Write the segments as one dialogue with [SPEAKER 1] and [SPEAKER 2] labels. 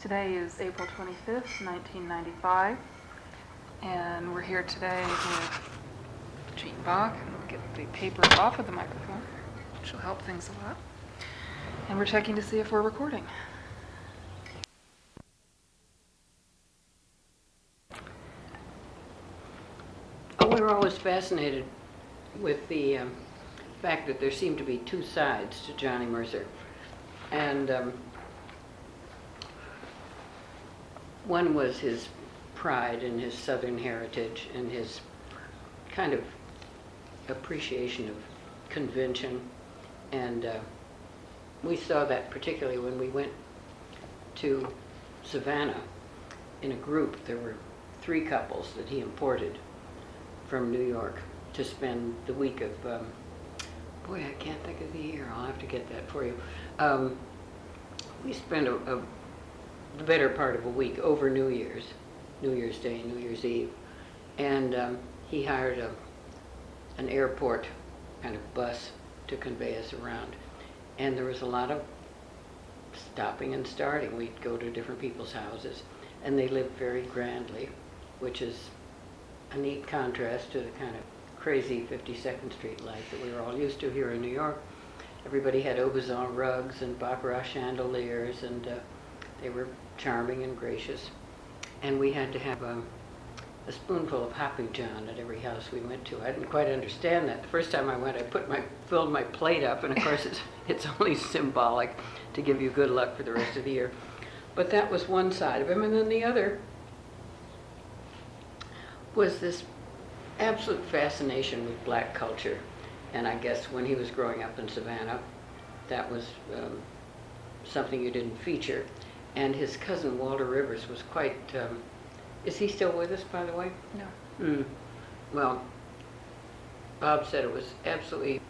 [SPEAKER 1] Today is April 25th, 1995, and we're here today with Jean Bach. We'll get the paper off of the microphone, which will help things a lot. And we're checking to see if we're recording.
[SPEAKER 2] Oh, we were always fascinated with the fact that there seemed to be two sides to Johnny Mercer. And one was his pride in his Southern heritage and his kind of appreciation of convention. And we saw that particularly when we went to Savannah in a group. There were 3 couples that he imported from New York to spend the week of, boy, I can't think of the year. I'll have to get that for you. We spent the better part of a week over New Year's Day, New Year's Eve. And he hired an airport kind of bus to convey us around. And there was a lot of stopping and starting. We'd go to different people's houses, and they lived very grandly, which is a neat contrast to the kind of crazy 52nd Street life that we were all used to here in New York. Everybody had Aubusson rugs and Baccarat chandeliers, and they were charming and gracious. And we had to have a spoonful of Hapu John at every house we went to. I didn't quite understand that. The first time I went, I filled my plate up, and of course it's only symbolic to give you good luck for the rest of the year. But that was one side of him, and then the other was this absolute fascination with black culture. And I guess when he was growing up in Savannah, that was something you didn't feature. And his cousin Walter Rivers was quite, is he still with us, by the way?
[SPEAKER 1] No.
[SPEAKER 2] Well, Bob said it was absolutely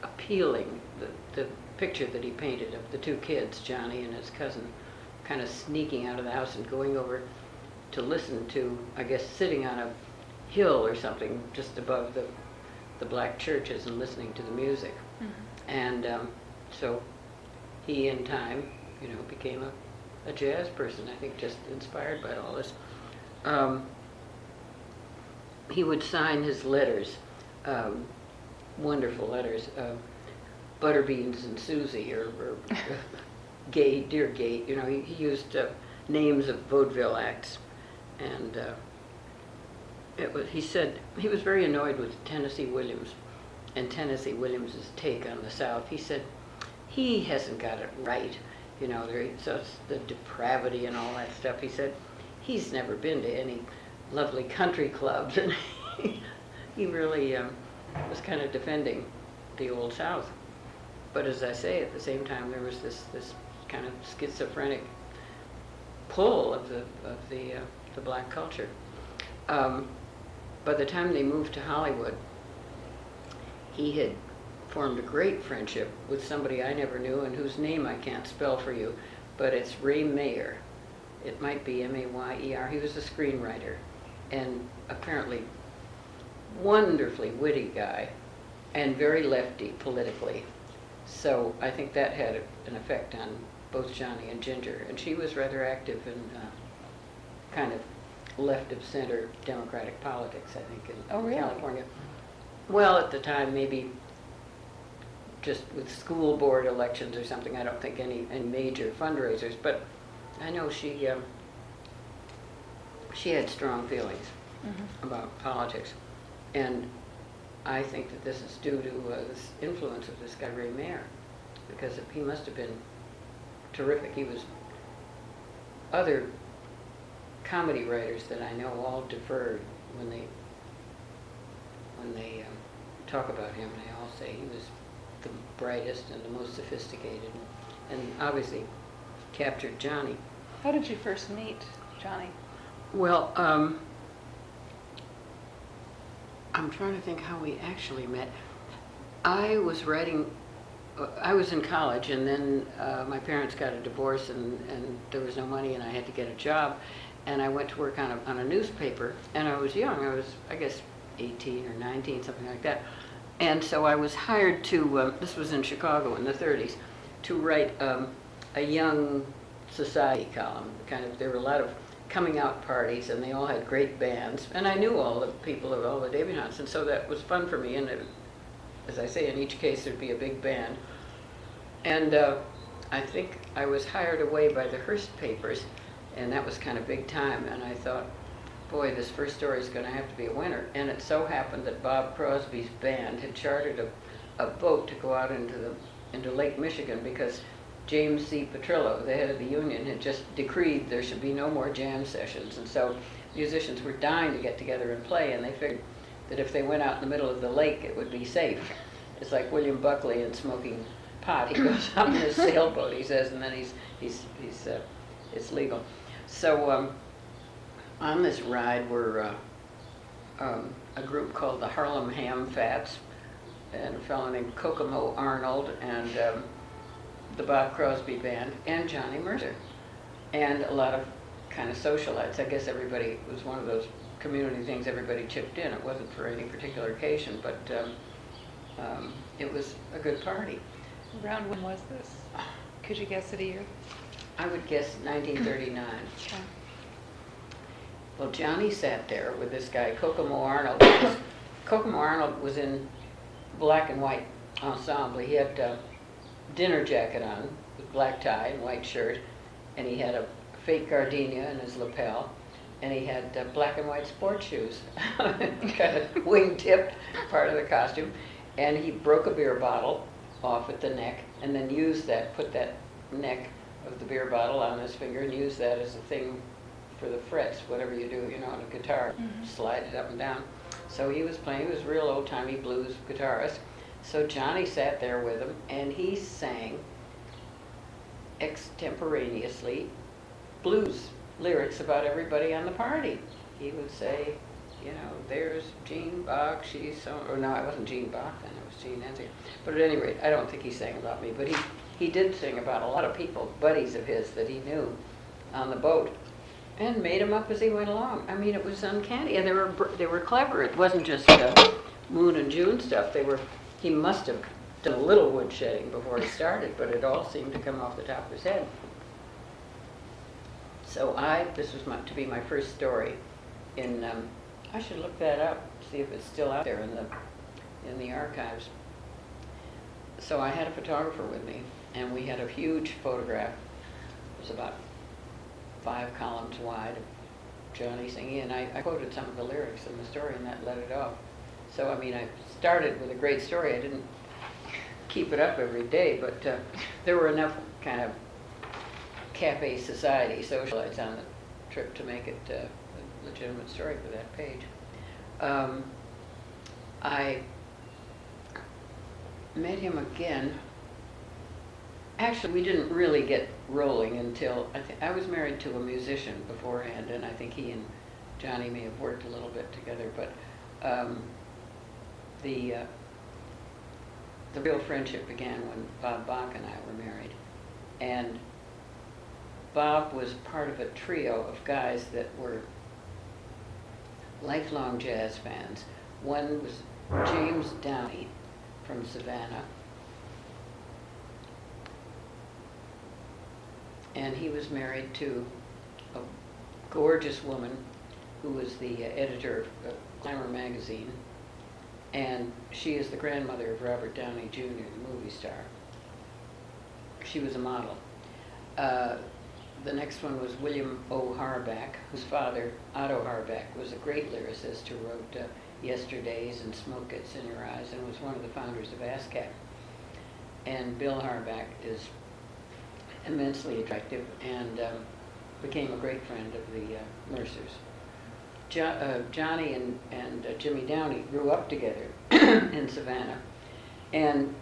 [SPEAKER 2] appealing, the picture that he painted of the 2 kids, Johnny and his cousin, kind of sneaking out of the house and going over to listen to, I guess, sitting on a hill or something just above the black churches and listening to the music. Mm-hmm. And so he, in time, became a jazz person, I think, just inspired by all this. He would sign his letters, wonderful letters, Butterbeans and Susie, or Gay, Dear Gate. He used names of vaudeville acts. And he said he was very annoyed with Tennessee Williams and Tennessee Williams's take on the South. He said, he hasn't got it right. So the depravity and all that stuff. He said, he's never been to any lovely country clubs. And he really was kind of defending the Old South. But as I say, at the same time, there was this kind of schizophrenic pull of the black culture. By the time they moved to Hollywood, he had formed a great friendship with somebody I never knew and whose name I can't spell for you, but it's Ray Mayer. It might be Mayer. He was a screenwriter and apparently wonderfully witty guy and very lefty politically. So I think that had an effect on both Johnny and Ginger. And she was rather active in kind of left of center Democratic politics, I think, in California. Well, at the time, maybe just with school board elections or something. I don't think any major fundraisers, but I know she had strong feelings about politics. And I think that this is due to this influence of this guy, Ray Mayer, because he must have been terrific. He was, other comedy writers that I know all deferred when they talk about him. They all say he was the brightest and the most sophisticated, and obviously captured Johnny.
[SPEAKER 1] How did you first meet Johnny?
[SPEAKER 2] Well, I'm trying to think how we actually met. I was in college, and then my parents got a divorce, and there was no money, and I had to get a job. And I went to work on a newspaper, and I was young. I was, I guess, 18 or 19, something like that. And so I was hired to, this was in Chicago in the 30s, to write a young society column. There were a lot of coming out parties, and they all had great bands. And I knew all the people of all the debutantes, and so that was fun for me. And as I say, in each case there'd be a big band. And I think I was hired away by the Hearst papers, and that was kind of big time. And I thought, boy, this first story is going to have to be a winner. And it so happened that Bob Crosby's band had chartered a boat to go out into Lake Michigan because James C. Petrillo, the head of the union, had just decreed there should be no more jam sessions. And so musicians were dying to get together and play, and they figured that if they went out in the middle of the lake, it would be safe. It's like William Buckley and smoking pot. He goes out in his sailboat, he says, and then it's legal. So on this ride were a group called the Harlem Ham Fats, and a fellow named Kokomo Arnold, and the Bob Crosby Band, and Johnny Mercer, and a lot of kind of socialites. I guess everybody, it was one of those community things, everybody chipped in. It wasn't for any particular occasion, but it was a good party.
[SPEAKER 1] Around when was this? Could you guess it a year?
[SPEAKER 2] I would guess 1939.
[SPEAKER 1] Okay.
[SPEAKER 2] Well, Johnny sat there with this guy, Kokomo Arnold. Kokomo Arnold was in black and white ensemble. He had a dinner jacket on with black tie and white shirt, and he had a fake gardenia in his lapel, and he had black and white sports shoes, kind of wing-tipped part of the costume, and he broke a beer bottle off at the neck, and then put that neck of the beer bottle on his finger and used that as a thing for the frets, whatever you do, on a guitar, slide it up and down. So he was playing, he was a real old-timey blues guitarist. So Johnny sat there with him, and he sang extemporaneously blues lyrics about everybody on the party. He would say, there's Jean Bach, she's so, or no, it wasn't Jean Bach then, it was Jean Enzinger. But at any rate, I don't think he sang about me, but he did sing about a lot of people, buddies of his that he knew on the boat, and made them up as he went along. I mean, it was uncanny, and they were clever. It wasn't just Moon and June stuff. He must have done a little woodshedding before he started, but it all seemed to come off the top of his head. So this was to be my first story in, I should look that up, see if it's still out there in the archives. So I had a photographer with me, and we had a huge photograph. It was about 5 columns wide of Johnny singing, and I quoted some of the lyrics in the story, and that let it off. So, I mean, I started with a great story. I didn't keep it up every day, but there were enough kind of cafe society socialites on the trip to make it a legitimate story for that page. I met him again. Actually, we didn't really get rolling until I was married to a musician beforehand, and I think he and Johnny may have worked a little bit together, but the real friendship began when Bob Bach and I were married. And Bob was part of a trio of guys that were lifelong jazz fans. One was James Downey from Savannah, and he was married to a gorgeous woman who was the editor of Glamour magazine, and she is the grandmother of Robert Downey Jr., the movie star. She was a model. The next one was William O. Harbach, whose father, Otto Harbach, was a great lyricist who wrote Yesterdays and Smoke Gets in Your Eyes, and was one of the founders of ASCAP. And Bill Harbach is immensely attractive and became a great friend of the Mercers. Johnny and Jimmy Downey grew up together in Savannah, and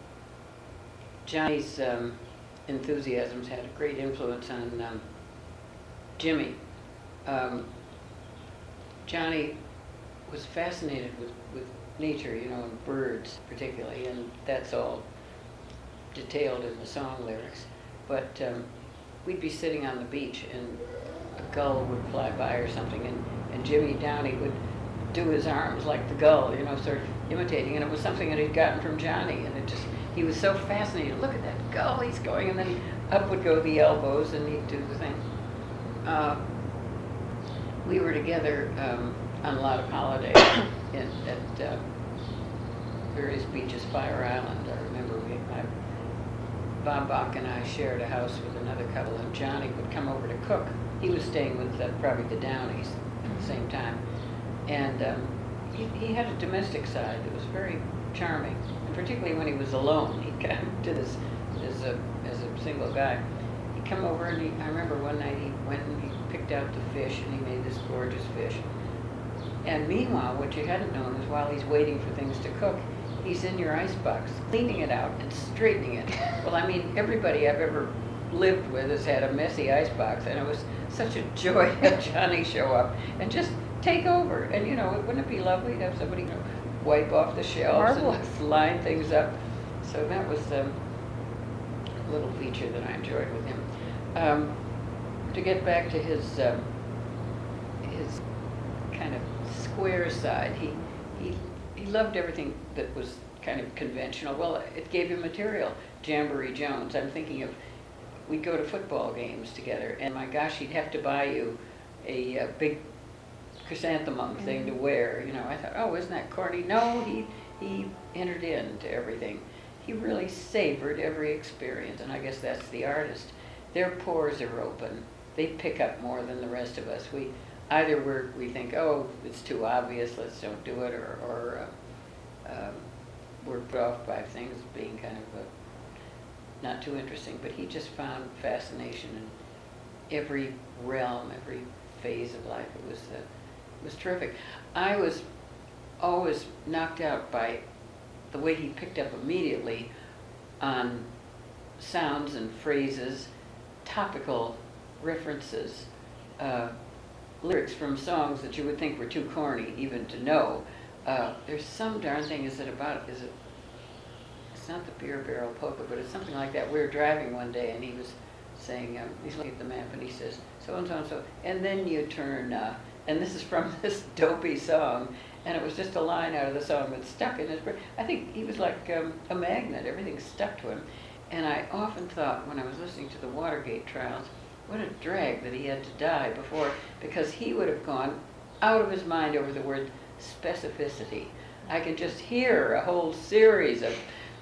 [SPEAKER 2] Johnny's enthusiasms had a great influence on Jimmy. Johnny was fascinated with nature, and birds particularly, and that's all detailed in the song lyrics. But we'd be sitting on the beach, and a gull would fly by or something, and Jimmy Downey would do his arms like the gull, sort of imitating, and it was something that he'd gotten from Johnny, and he was so fascinated. Look at that gull, he's going, and then up would go the elbows and he'd do the thing. We were together on a lot of holidays at various beaches, Fire Island. I remember Bob Bach and I shared a house with another couple, and Johnny would come over to cook. He was staying with probably the Downeys at the same time. And he had a domestic side that was very charming, and particularly when he was alone. He'd come to this as a single guy. He'd come over, and I remember one night he went and he picked out the fish, and he made this gorgeous fish. And meanwhile, what you hadn't known is while he's waiting for things to cook, he's in your icebox, cleaning it out and straightening it. Well, I mean, everybody I've ever lived with has had a messy icebox, and it was such a joy to have Johnny show up and just take over. And wouldn't it be lovely to have somebody wipe off the shelves
[SPEAKER 1] Marvelous.
[SPEAKER 2] and line things up? So that was a little feature that I enjoyed with him. To get back to his kind of square side, he loved everything that was kind of conventional. Well, it gave him material. Jamboree Jones. I'm thinking of, we'd go to football games together, and my gosh, he'd have to buy you a big chrysanthemum thing to wear. I thought, oh, isn't that corny? No, he entered into everything. He really savored every experience, and I guess that's the artist. Their pores are open. They pick up more than the rest of us. We think, oh, it's too obvious, let's don't do it, or we're put off by things being kind of not too interesting. But he just found fascination in every realm, every phase of life. It was terrific. I was always knocked out by the way he picked up immediately on sounds and phrases, topical references, lyrics from songs that you would think were too corny even to know. There's some darn thing, it's not the Beer Barrel Polka, but it's something like that. We were driving one day and he was saying, he's looking at the map and he says, so and so and so, and then you turn, and this is from this dopey song, and it was just a line out of the song that stuck in his brain. I think he was like a magnet, everything stuck to him. And I often thought when I was listening to the Watergate trials, what a drag that he had to die before, because he would have gone out of his mind over the word specificity. I can just hear a whole series of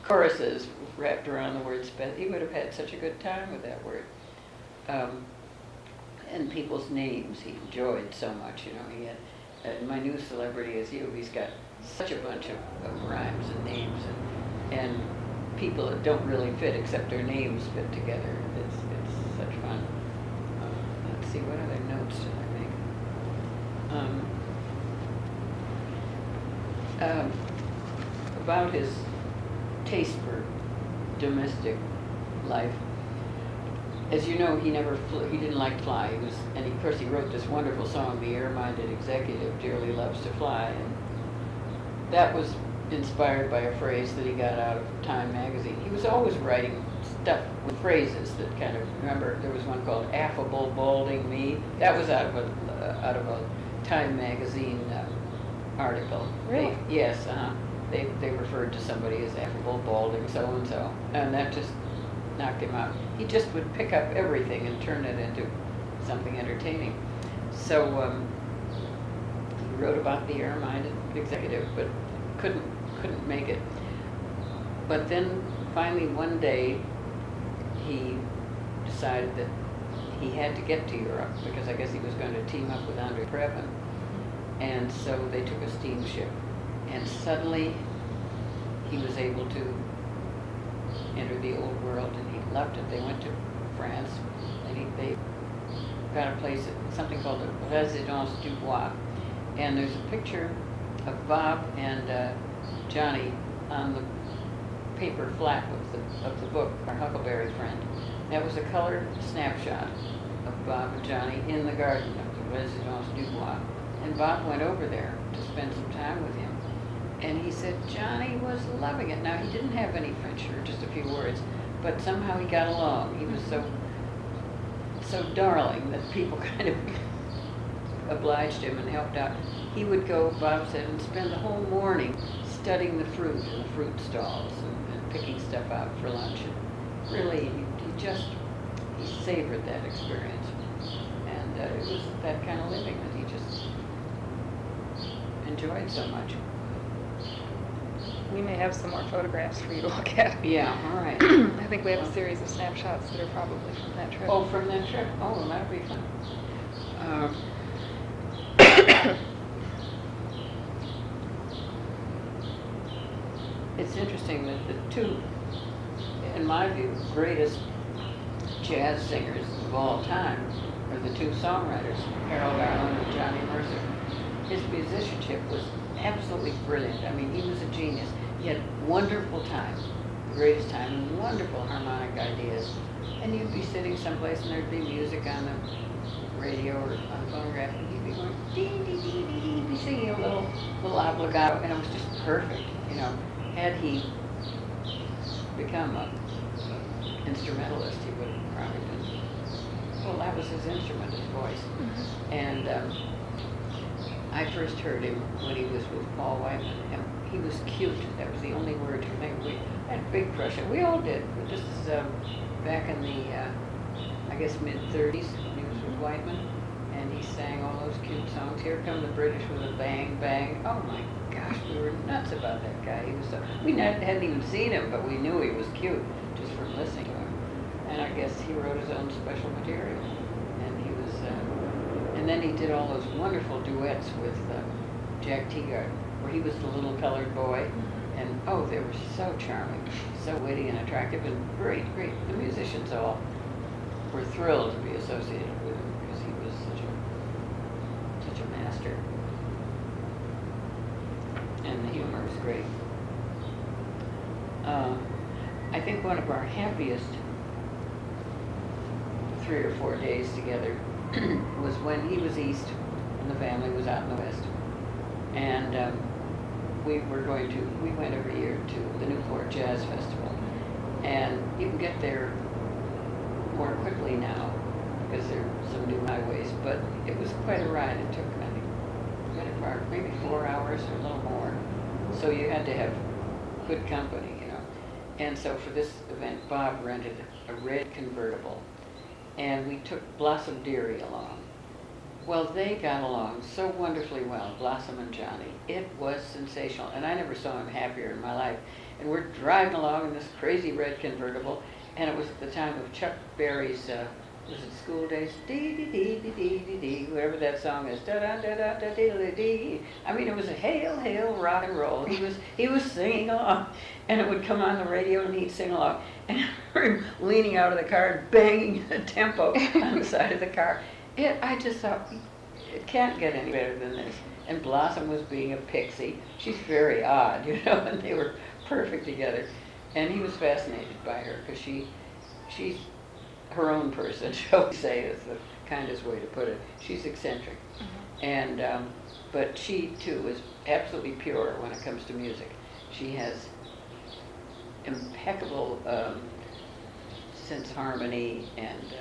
[SPEAKER 2] choruses wrapped around the word he would have had such a good time with that word. And people's names he enjoyed so much. He had, My New Celebrity Is You, he's got such a bunch of rhymes and names and people that don't really fit except their names fit together. It's such fun. Let's see, what other notes did I make? About his taste for domestic life. As you know, he didn't like to fly. And of course he wrote this wonderful song, The Air-Minded Executive Dearly Loves to Fly. And that was inspired by a phrase that he got out of Time magazine. He was always writing stuff with phrases that kind of, remember there was one called Affable Balding Me? That was out of a Time magazine article.
[SPEAKER 1] Really?
[SPEAKER 2] Yes, they referred to somebody as affable, balding, so-and-so, and that just knocked him out. He just would pick up everything and turn it into something entertaining. So he wrote about the air-minded executive, but couldn't make it. But then finally one day he decided that he had to get to Europe because I guess he was going to team up with Andre Previn. And so they took a steamship, and suddenly he was able to enter the old world, and he loved it. They went to France, and they got a place, something called the Résidence du Bois, and there's a picture of Bob and Johnny on the paper flap of the book, Our Huckleberry Friend. That was a colored snapshot of Bob and Johnny in the garden of the Résidence du Bois. And Bob went over there to spend some time with him. And he said Johnny was loving it. Now, he didn't have any French or just a few words, but somehow he got along. He was so darling that people kind of obliged him and helped out. He would go, Bob said, and spend the whole morning studying the fruit in the fruit stalls and picking stuff out for lunch. And really, he just he savored that experience. And it was that kind of living that he just enjoyed so much.
[SPEAKER 1] We may have some more photographs for you to look at.
[SPEAKER 2] Yeah, all right.
[SPEAKER 1] I think we have a series of snapshots that are probably from that trip.
[SPEAKER 2] Oh, from that trip? Oh, well, that'd be fun. It's interesting that the two, in my view, greatest jazz singers of all time are the two songwriters, Harold Arlen and Johnny Mercer. His musicianship was absolutely brilliant. I mean, he was a genius. He had wonderful time, the greatest time, and wonderful harmonic ideas. And you'd be sitting someplace and there'd be music on the radio or on the phonograph, and he'd be going dee dee dee dee dee, he'd be singing a little obligato, and it was just perfect. You know, had he become a instrumentalist, he would have probably been. Well, that was his instrument, his voice.
[SPEAKER 1] Mm-hmm.
[SPEAKER 2] And I first heard him when he was with Paul Whiteman, and he was cute. That was the only word to think. We had a big crush. We all did. But this is back in the, I guess, mid-30s when he was with Whiteman, and he sang all those cute songs. Here Come the British with a Bang Bang. Oh my gosh, we were nuts about that guy. He was so, hadn't even seen him, but we knew he was cute just from listening to him. And I guess he wrote his own special material. And he was, and then he did all those wonderful duets with Jack Teagarden, where he was the little colored boy. And oh, they were so charming, so witty and attractive, and great. The musicians all were thrilled to be associated with him because he was such a master. And the humor was great. I think one of our happiest 3 or 4 days together was when he was east and the family was out in the west. And we went every year to the Newport Jazz Festival. And you can get there more quickly now because there are some new highways, but it was quite a ride. It took, I think, maybe 4 hours or a little more. So you had to have good company, you know. And so for this event, Bob rented a red convertible, and we took Blossom Dearie along. Well, they got along so wonderfully well, Blossom and Johnny. It was sensational, and I never saw him happier in my life. And we're driving along in this crazy red convertible, and it was at the time of Chuck Berry's, was it School Days? Dee dee dee dee dee dee dee, whatever that song is. Da da da da da dee dee. I mean, it was a hail, hail, rock and roll. He was singing along, and it would come on the radio, and he'd sing along. And I remember him leaning out of the car and banging the tempo on the side of the car. I just thought, it can't get any better than this. And Blossom was being a pixie. She's very odd, you know, and they were perfect together. And he was fascinated by her because she's her own person, shall we say, is the kindest way to put it. She's eccentric. Mm-hmm. And but she too is absolutely pure when it comes to music. She has impeccable sense of harmony, and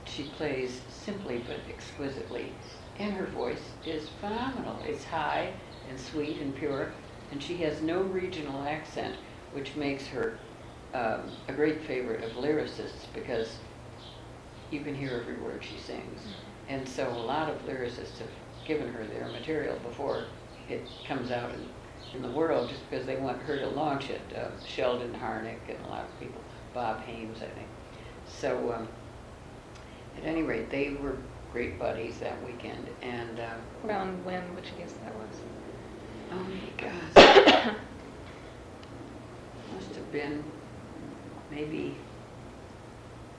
[SPEAKER 2] she plays simply but exquisitely. And her voice is phenomenal. It's high and sweet and pure, and she has no regional accent, which makes her a great favorite of lyricists because you can hear every word she sings. And so a lot of lyricists have given her their material before it comes out in the world, just because they want her to launch it. Sheldon Harnick and a lot of people, Bob Hames, I think. So at any rate, they were great buddies that weekend. And
[SPEAKER 1] Around when would you guess that was?
[SPEAKER 2] oh my gosh, must have been maybe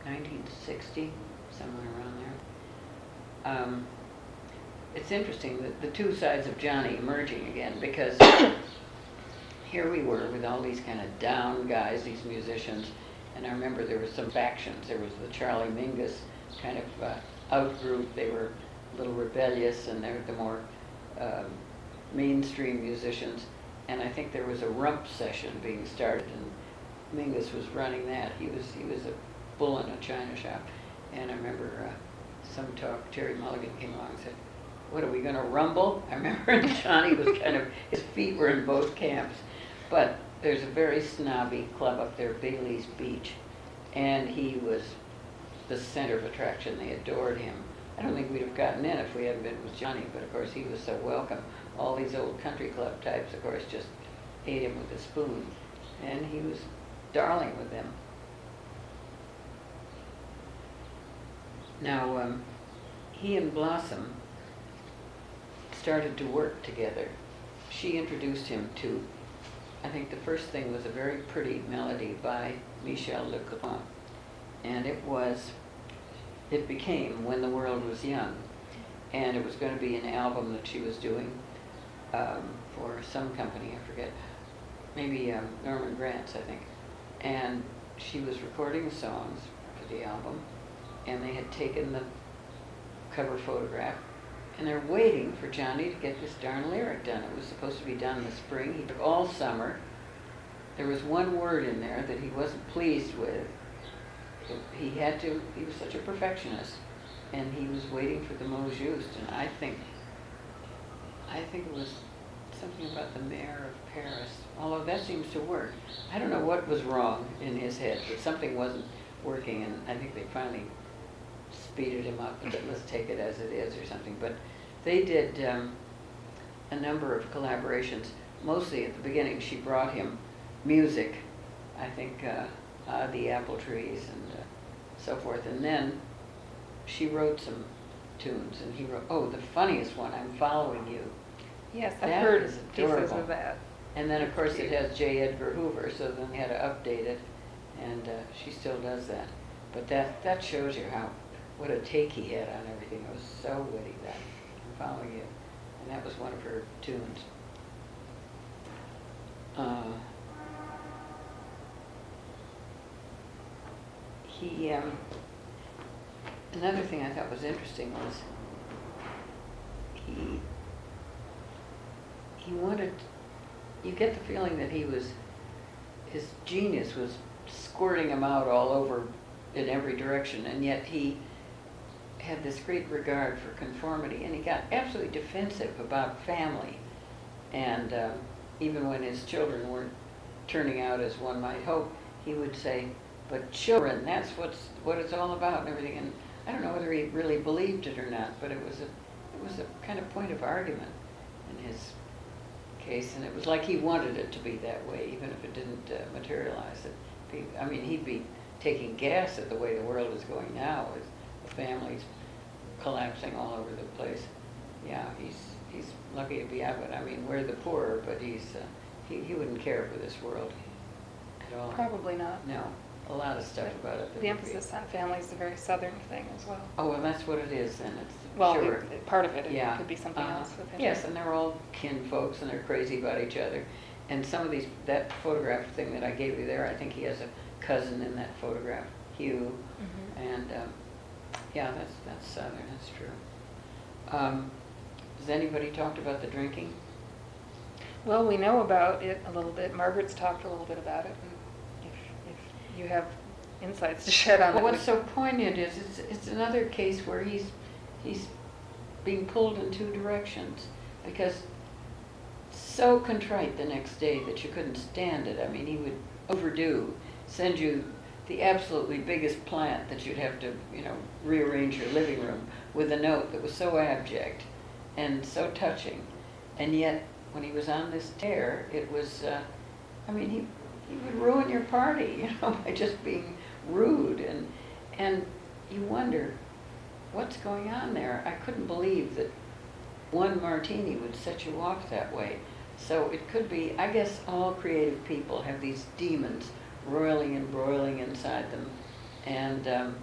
[SPEAKER 2] 1960, somewhere around there. It's interesting that the two sides of Johnny emerging again, because here we were with all these kind of down guys, these musicians, and I remember there were some factions. There was the Charlie Mingus kind of out-group. They were a little rebellious, and they're the more mainstream musicians. And I think there was a rump session being started, and Mingus was running that. He was a bull in a china shop. And I remember some talk, Terry Mulligan came along and said, "What, are we going to rumble?" I remember Johnny was kind of, his feet were in both camps. But there's a very snobby club up there, Bailey's Beach, and he was the center of attraction. They adored him. I don't think we'd have gotten in if we hadn't been with Johnny, but of course he was so welcome. All these old country club types, of course, just ate him with a spoon, and he was darling with them. Now, he and Blossom started to work together. She introduced him to, I think the first thing was a very pretty melody by Michel Legrand, and it became When the World Was Young, and it was going to be an album that she was doing for some company, I forget, maybe Norman Granz, I think, and she was recording songs for the album, and they had taken the cover photograph, and they're waiting for Johnny to get this darn lyric done. It was supposed to be done in the spring. He took all summer. There was one word in there that he wasn't pleased with. He was such a perfectionist, and he was waiting for the mot juste, and I think it was something about the mayor of Paris, although that seems to work. I don't know what was wrong in his head, but something wasn't working, and I think they finally speeded him up and said, let's take it as it is or something. But they did a number of collaborations. Mostly at the beginning she brought him music, I think the apple trees and so forth, and then she wrote some tunes, and he wrote, the funniest one, I'm Following You.
[SPEAKER 1] Yes,
[SPEAKER 2] That
[SPEAKER 1] I've heard
[SPEAKER 2] is
[SPEAKER 1] pieces
[SPEAKER 2] adorable.
[SPEAKER 1] of that.
[SPEAKER 2] And then of course it has J. Edgar Hoover, so then they had to update it, and she still does that. But that shows you what a take he had on everything. It was so witty, that I'm Following You. And that was one of her tunes. Another thing I thought was interesting was he wanted, you get the feeling that his genius was squirting him out all over in every direction, and yet he had this great regard for conformity, and he got absolutely defensive about family, and even when his children weren't turning out as one might hope, he would say, but children, that's what it's all about and everything. And I don't know whether he really believed it or not, but it was a kind of point of argument in his case, and it was like he wanted it to be that way, even if it didn't materialize. He'd be taking gas at the way the world is going now, with the families collapsing all over the place. Yeah, he's lucky to be out of it. I mean, we're the poor, but he wouldn't care for this world at all.
[SPEAKER 1] Probably not.
[SPEAKER 2] No, a lot of stuff about it.
[SPEAKER 1] The emphasis on family is a very Southern thing as well.
[SPEAKER 2] Oh, well, that's what it is, then. It's
[SPEAKER 1] Well,
[SPEAKER 2] sure.
[SPEAKER 1] part of it,
[SPEAKER 2] Yeah.
[SPEAKER 1] it could be something else with him.
[SPEAKER 2] Yes, and they're all kin folks, and they're crazy about each other. And some of that photograph thing that I gave you there, I think he has a cousin in that photograph, Hugh.
[SPEAKER 1] Mhm.
[SPEAKER 2] And yeah, that's Southern. That's true. Has anybody talked about the drinking?
[SPEAKER 1] Well, we know about it a little bit. Margaret's talked a little bit about it. And if you have insights to shed on
[SPEAKER 2] Well,
[SPEAKER 1] it.
[SPEAKER 2] what's so poignant is it's another case where he's being pulled in two directions, because so contrite the next day that you couldn't stand it. I mean, he would overdo, send you the absolutely biggest plant that you'd have to, rearrange your living room with a note that was so abject and so touching. And yet, when he was on this tear, it was, he would ruin your party, by just being rude. And you wonder, what's going on there? I couldn't believe that one martini would set you off that way. So it could be, I guess all creative people have these demons roiling and broiling inside them, and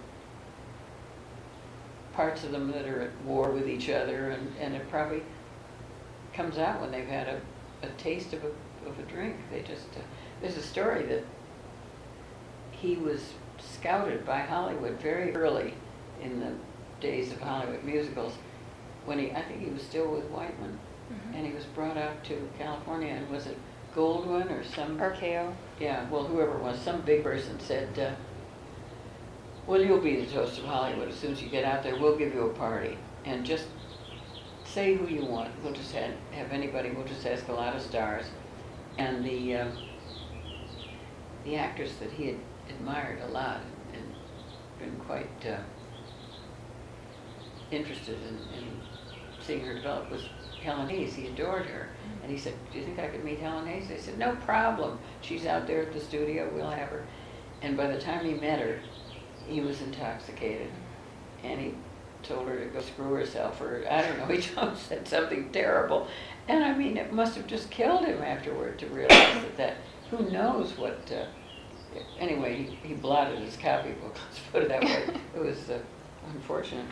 [SPEAKER 2] parts of them that are at war with each other, and it probably comes out when they've had a taste of a drink. They just, there's a story that he was scouted by Hollywood very early in the days of Hollywood musicals, when I think he was still with Whiteman, and he was brought out to California, and was it Goldwyn or some...
[SPEAKER 1] RKO.
[SPEAKER 2] Yeah, well, whoever it was, some big person said, well, you'll be the toast of Hollywood. As soon as you get out there, we'll give you a party. And just say who you want. We'll just have anybody, we'll just ask a lot of stars. And the actress that he had admired a lot, been quite interested in seeing her develop was Helen Hayes. He adored her. And he said, do you think I could meet Helen Hayes? I said, no problem. She's out there at the studio. We'll have her. And by the time he met her, he was intoxicated. And he told her to go screw herself, or I don't know, he just said something terrible. And I mean, it must have just killed him afterward to realize that who knows what, anyway, he blotted his copybook, let's put it that way. It was unfortunate.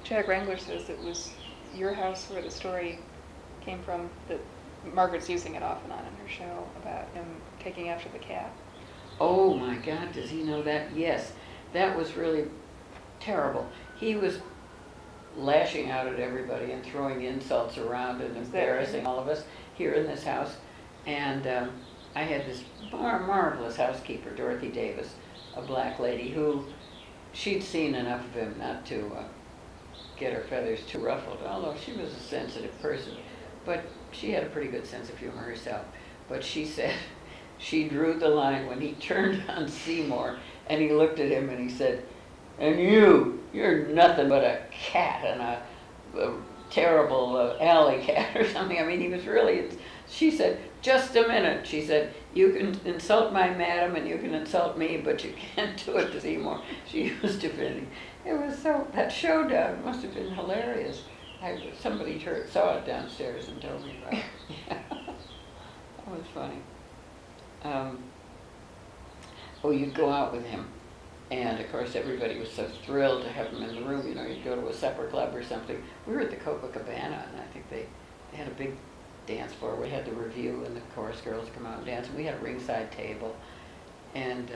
[SPEAKER 1] Jack Wrangler says it was your house where the story came from, that Margaret's using it off and on in her show, about him taking after the cat.
[SPEAKER 2] Oh my God, does he know that? Yes, that was really terrible. He was lashing out at everybody and throwing insults around and embarrassing all of us here in this house. And I had this marvelous housekeeper, Dorothy Davis, a black lady who, she'd seen enough of him not to get her feathers too ruffled, although she was a sensitive person. But she had a pretty good sense of humor herself. But she said she drew the line when he turned on Seymour and he looked at him and he said, and you're nothing but a cat, and a terrible alley cat or something. I mean, he was really, she said, just a minute. She said, you can insult my madam and you can insult me, but you can't do it to Seymour. She was defending. It was so, that showdown must have been hilarious. Somebody saw it downstairs and told me about it. Yeah. That was funny. Oh, you'd go out with him. And of course everybody was so thrilled to have him in the room. You know, you'd go to a supper club or something. We were at the Copacabana, and I think they had a big dance floor. We had the review and the chorus girls come out and dance, and we had a ringside table. And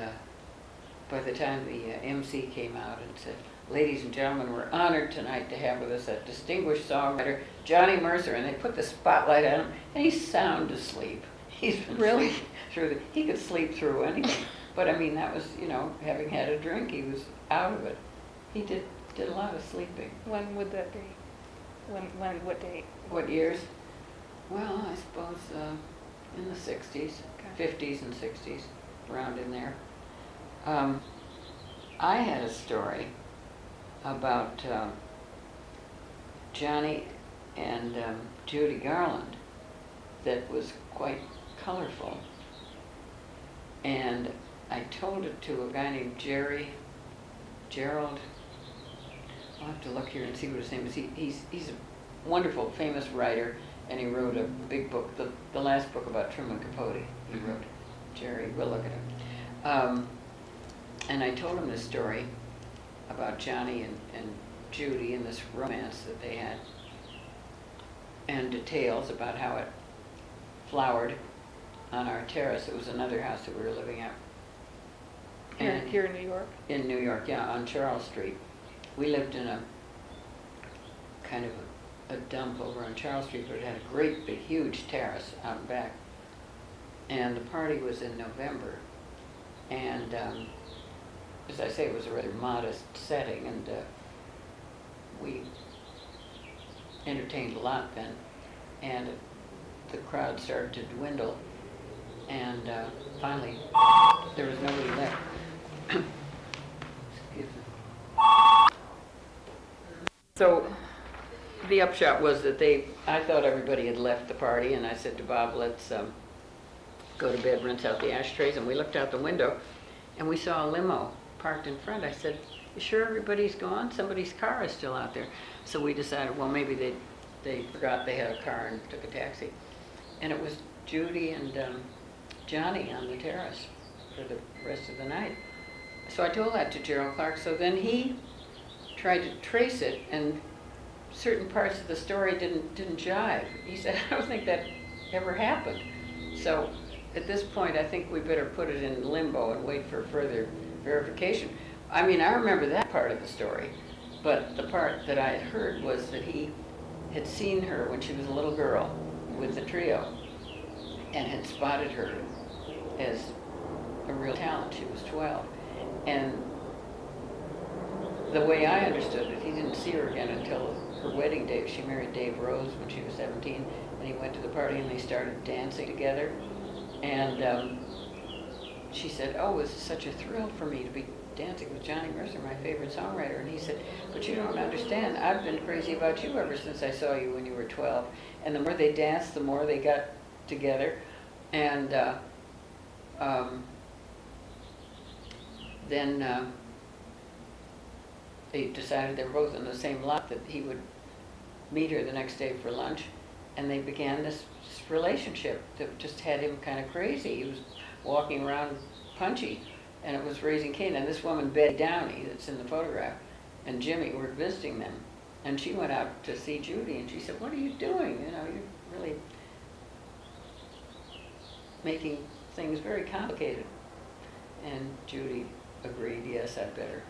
[SPEAKER 2] by the time the MC came out and said, ladies and gentlemen, we're honored tonight to have with us a distinguished songwriter, Johnny Mercer, and they put the spotlight on him, and he's sound asleep. He's been
[SPEAKER 1] Really?
[SPEAKER 2] sleeping through he could sleep through anything. But I mean, that was, you know, having had a drink, he was out of it. He did a lot of sleeping.
[SPEAKER 1] When would that be? What date?
[SPEAKER 2] What years? Well, I suppose in the 60s,
[SPEAKER 1] Okay.
[SPEAKER 2] 50s and 60s, around in there. I had a story about Johnny and Judy Garland that was quite colorful. And I told it to a guy named Gerald. I'll have to look here and see what his name is. He's a wonderful, famous writer, and he wrote a big book, the last book about Truman Capote. He wrote, Jerry, we'll look at him. And I told him this story about Johnny and Judy and this romance that they had, and details about how it flowered on our terrace. It was another house that we were living at.
[SPEAKER 1] Here in New York?
[SPEAKER 2] In New York, yeah, on Charles Street. We lived in a kind of a dump over on Charles Street, but it had a great big huge terrace out back. And the party was in November. And as I say, it was a rather modest setting, and we entertained a lot then. And the crowd started to dwindle, and finally there was nobody left. Excuse me. So the upshot was that I thought everybody had left the party, and I said to Bob, let's go to bed, rinse out the ashtrays, and we looked out the window and we saw a limo parked in front. I said, you sure everybody's gone? Somebody's car is still out there. So we decided, well, maybe they forgot they had a car and took a taxi. And it was Judy and Johnny on the terrace for the rest of the night. So I told that to Gerald Clark. So then he tried to trace it, and certain parts of the story didn't jive. He said, I don't think that ever happened. So at this point, I think we better put it in limbo and wait for further verification. I mean, I remember that part of the story, but the part that I had heard was that he had seen her when she was a little girl with the trio and had spotted her as a real talent. She was 12. And the way I understood it, he didn't see her again until her wedding day. She married Dave Rose when she was 17, and he went to the party and they started dancing together. And she said, "Oh, this is such a thrill for me to be dancing with Johnny Mercer, my favorite songwriter." And he said, "But you don't understand. I've been crazy about you ever since I saw you when you were 12." And the more they danced, the more they got together. And then they decided they were both in the same lot, that he would meet her the next day for lunch. And they began this relationship that just had him kind of crazy. He was walking around punchy, and it was raising Cain. And this woman, Betty Downey, that's in the photograph, and Jimmy were visiting them. And she went out to see Judy, and she said, "What are you doing? You know, you're really making things very complicated." And Judy agreed, "Yes, I'd better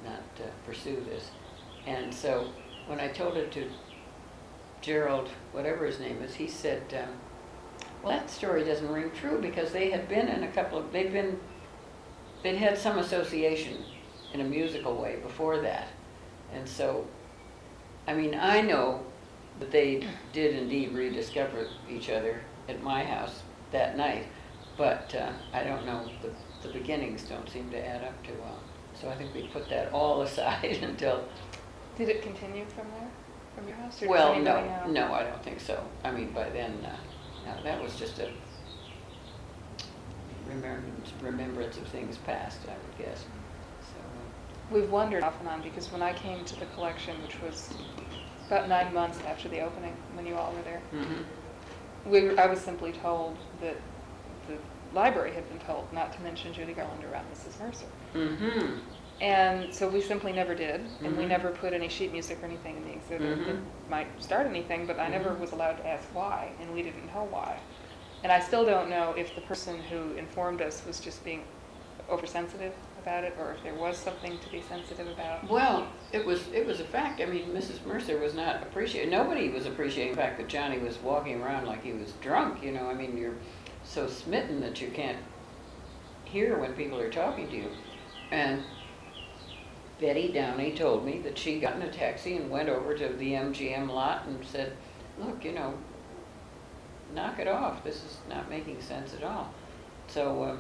[SPEAKER 2] not pursue this." And so when I told it to Gerald, whatever his name is, he said, "Well, that story doesn't ring true, because they had been in they'd had some association in a musical way before that." And so, I mean, I know that they did indeed rediscover each other at my house that night, but I don't know, the beginnings don't seem to add up too well. So I think we put that all aside until...
[SPEAKER 1] Did it continue from there, from your house? Or
[SPEAKER 2] Well,
[SPEAKER 1] did anybody know?
[SPEAKER 2] no, I don't think so. I mean, by then, no, that was just a remembrance of things past, I would guess. So,
[SPEAKER 1] We've wondered off and on, because when I came to the collection, which was about 9 months after the opening, when you all were there, I was simply told that the library had been told not to mention Judy Garland around Mrs. Mercer.
[SPEAKER 2] Mm-hmm.
[SPEAKER 1] And so we simply never did, and we
[SPEAKER 2] Mhm.
[SPEAKER 1] never put any sheet music or anything in the exhibit that
[SPEAKER 2] Mhm.
[SPEAKER 1] might start anything, but I never
[SPEAKER 2] Mhm.
[SPEAKER 1] was allowed to ask why, and we didn't know why. And I still don't know if the person who informed us was just being oversensitive about it, or if there was something to be sensitive about.
[SPEAKER 2] Well, it was a fact. I mean, Mrs. Mercer was not appreciating. Nobody was appreciating the fact that Johnny was walking around like he was drunk. You know, I mean, you're so smitten that you can't hear when people are talking to you. And Betty Downey told me that she got in a taxi and went over to the MGM lot and said, "Look, you know, knock it off. This is not making sense at all." So